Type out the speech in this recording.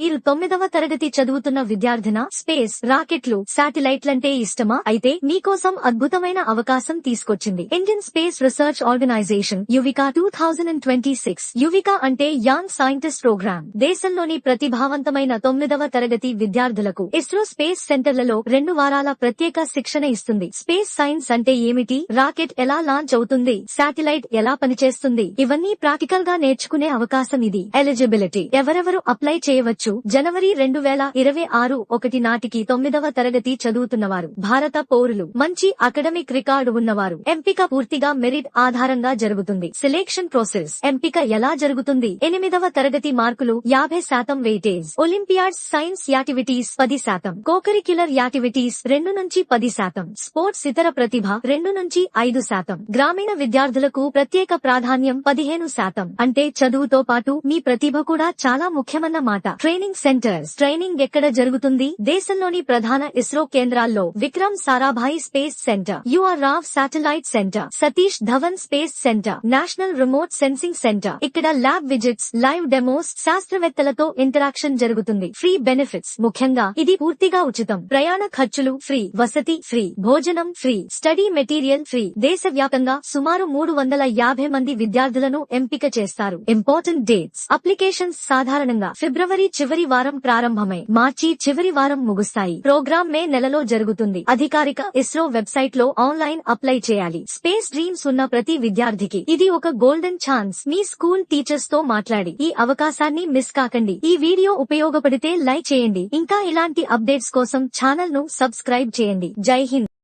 మీరు 9వ తరగతి చదువుతున్న విద్యార్థినా? స్పేస్, రాకెట్లు, శాటిలైట్లంటే ఇష్టమా? అయితే మీకోసం అద్భుతమైన అవకాశం తీసుకొచ్చింది Indian space research organisation Yuvika 2026. Yuvika అంటే యంగ్ సైంటిస్ట్ ప్రోగ్రామ్. దేశంలోని ప్రతిభావంతమైన 9వ తరగతి విద్యార్థులకు ఇస్రో స్పేస్ సెంటర్లలో 2 వారాల ప్రత్యేక శిక్షణ ఇస్తుంది. స్పేస్ సైన్స్ అంటే ఏమిటి? రాకెట్ ఎలా లాంచ్ అవుతుంది? శాటిలైట్ ఎలా పనిచేస్తుంది? ఇవన్నీ ప్రాక్టికల్ గా నేర్చుకునే అవకాశం ఇది. ఎలిజిబిలిటీ: ఎవరెవరు అప్లై చేయవచ్చు? జనవరి 2026 1 నాటికి 9వ తరగతి చదువుతున్నవారు, భారత పౌరులు, మంచి అకాడమిక్ రికార్డు ఉన్నవారు. ఎంపిక పూర్తిగా మెరిట్ ఆధారంగా జరుగుతుంది. సెలెక్షన్ ప్రాసెస్: ఎంపిక ఎలా జరుగుతుంది? 8వ తరగతి మార్కులు 50% weightage. Olympiads, science activities 10%, co-curricular activities 2 నుంచి 10%, స్పోర్ట్స్ ఇతర ప్రతిభ 2 నుంచి 5%. గ్రామీణ విద్యార్థులకు ప్రత్యేక ప్రాధాన్యం 15%. అంటే చదువుతో పాటు మీ ప్రతిభ కూడా చాలా ముఖ్యమన్న మాట. ట్రైనింగ్ సెంటర్స్: ట్రైనింగ్ ఎక్కడ జరుగుతుంది? దేశంలోని ప్రధాన ఇస్రో కేంద్రాల్లో Vikram Sarabhai space centre, U R Rao satellite centre, Satish Dhawan space centre, national remote sensing centre. ఇక్కడ ల్యాబ్ విజిట్స్, లైవ్ డెమోస్, శాస్త్రవేత్తలతో ఇంటరాక్షన్ జరుగుతుంది. ఫ్రీ బెనిఫిట్స్: ముఖ్యంగా ఇది పూర్తిగా ఉచితం. ప్రయాణ ఖర్చులు ఫ్రీ, వసతి ఫ్రీ, భోజనం ఫ్రీ, స్టడీ మెటీరియల్ ఫ్రీ. దేశవ్యాప్తంగా సుమారు 350 మంది విద్యార్థులను ఎంపిక చేస్తారు. ఇంపార్టెంట్ డేట్స్: అప్లికేషన్స్ సాధారణంగా ఫిబ్రవరి చివరి వారం ప్రారంభమై మార్చి చివరి వారం ముగుస్తాయి. ప్రోగ్రామ్ మే నెలలో జరుగుతుంది. అధికారిక ఇస్రో వెబ్సైట్ లో ఆన్లైన్ అప్లై చేయాలి. స్పేస్ డ్రీమ్స్ ఉన్న ప్రతి విద్యార్థికి ఇది ఒక గోల్డెన్ ఛాన్స్. మీ స్కూల్ టీచర్స్ తో మాట్లాడి ఈ అవకాశాన్ని మిస్ కాకండి. ఈ వీడియో ఉపయోగపడితే లైక్ చేయండి. ఇంకా ఇలాంటి అప్డేట్స్ కోసం ఛానల్ ను సబ్స్క్రైబ్ చేయండి. జై హింద్.